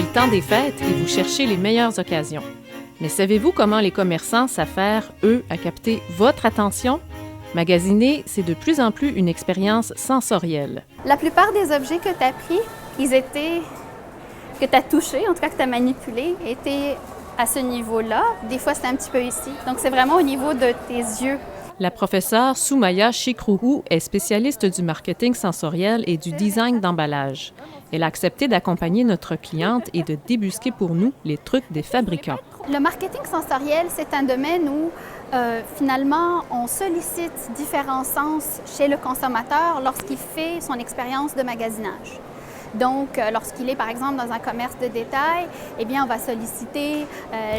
C'est le temps des fêtes et vous cherchez les meilleures occasions. Mais savez-vous comment les commerçants s'affairent, eux, à capter votre attention? Magasiner, c'est de plus en plus une expérience sensorielle. La plupart des objets que tu as pris, que tu as touchés, en tout cas que tu as manipulés, étaient à ce niveau-là. Des fois, c'est un petit peu ici. Donc, c'est vraiment au niveau de tes yeux. La professeure Soumaya Chikrourou est spécialiste du marketing sensoriel et du design d'emballage. Elle a accepté d'accompagner notre cliente et de débusquer pour nous les trucs des fabricants. Le marketing sensoriel, c'est un domaine où, finalement, on sollicite différents sens chez le consommateur lorsqu'il fait son expérience de magasinage. Donc, lorsqu'il est, par exemple, dans un commerce de détail, eh bien, on va solliciter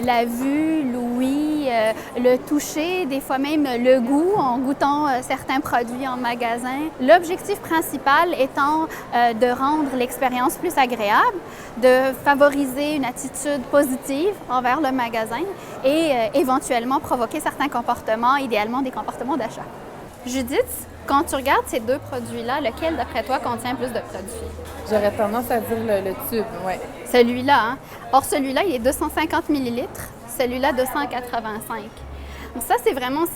la vue, l'ouïe, le toucher, des fois même le goût en goûtant certains produits en magasin. L'objectif principal étant de rendre l'expérience plus agréable, de favoriser une attitude positive envers le magasin et éventuellement provoquer certains comportements, idéalement des comportements d'achat. Judith, quand tu regardes ces deux produits-là, lequel, d'après toi, contient plus de produits? J'aurais tendance à dire le tube, oui. Celui-là, hein? Or, celui-là, il est 250 ml, celui-là, 285. Donc ça, c'est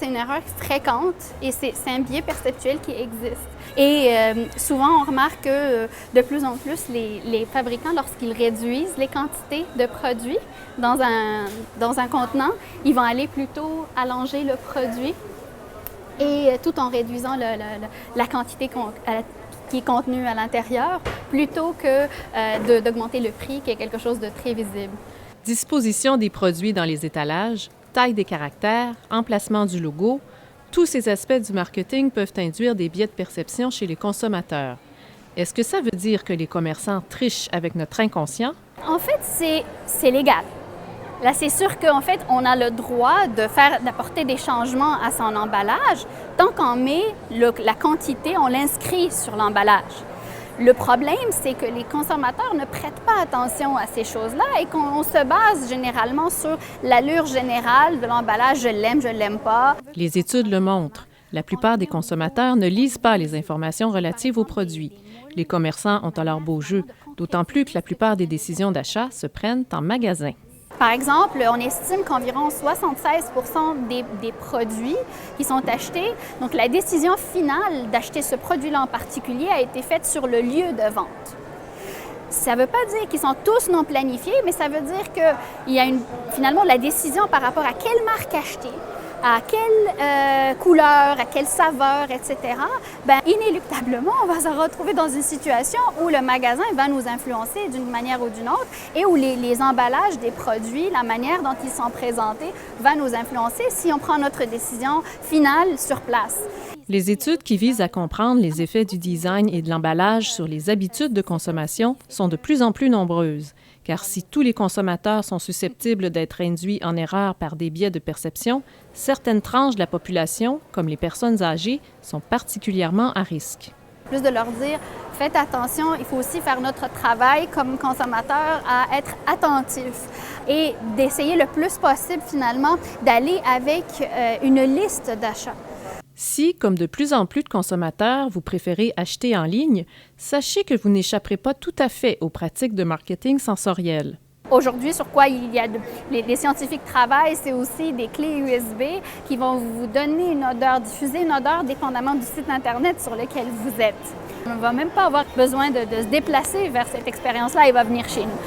une erreur fréquente et c'est un biais perceptuel qui existe. Et souvent, on remarque que de plus en plus, les fabricants, lorsqu'ils réduisent les quantités de produits dans un contenant, ils vont aller plutôt allonger le produit et tout en réduisant la quantité qui est contenue à l'intérieur, plutôt que d'augmenter le prix, qui est quelque chose de très visible. Disposition des produits dans les étalages, taille des caractères, emplacement du logo, tous ces aspects du marketing peuvent induire des biais de perception chez les consommateurs. Est-ce que ça veut dire que les commerçants trichent avec notre inconscient? En fait, c'est légal. Là, c'est sûr qu'en fait, on a le droit d'apporter des changements à son emballage tant qu'on met la quantité, on l'inscrit sur l'emballage. Le problème, c'est que les consommateurs ne prêtent pas attention à ces choses-là et qu'on se base généralement sur l'allure générale de l'emballage. Je l'aime pas. Les études le montrent. La plupart des consommateurs ne lisent pas les informations relatives aux produits. Les commerçants ont alors beau jeu, d'autant plus que la plupart des décisions d'achat se prennent en magasin. Par exemple, on estime qu'environ 76 % des produits qui sont achetés, donc la décision finale d'acheter ce produit-là en particulier a été faite sur le lieu de vente. Ça ne veut pas dire qu'ils sont tous non planifiés, mais ça veut dire qu'il y a finalement la décision par rapport à quelle marque acheter, à quelle couleur, à quelle saveur, etc., inéluctablement, on va se retrouver dans une situation où le magasin va nous influencer d'une manière ou d'une autre et où les emballages des produits, la manière dont ils sont présentés, va nous influencer si on prend notre décision finale sur place. Les études qui visent à comprendre les effets du design et de l'emballage sur les habitudes de consommation sont de plus en plus nombreuses. Car si tous les consommateurs sont susceptibles d'être induits en erreur par des biais de perception, certaines tranches de la population, comme les personnes âgées, sont particulièrement à risque. Plus de leur dire, faites attention, il faut aussi faire notre travail comme consommateur à être attentif et d'essayer le plus possible finalement d'aller avec une liste d'achats. Si, comme de plus en plus de consommateurs, vous préférez acheter en ligne, sachez que vous n'échapperez pas tout à fait aux pratiques de marketing sensoriel. Aujourd'hui, sur quoi les scientifiques travaillent, c'est aussi des clés USB qui vont vous donner une odeur, diffuser une odeur dépendamment du site Internet sur lequel vous êtes. On ne va même pas avoir besoin de se déplacer vers cette expérience-là, elle va venir chez nous.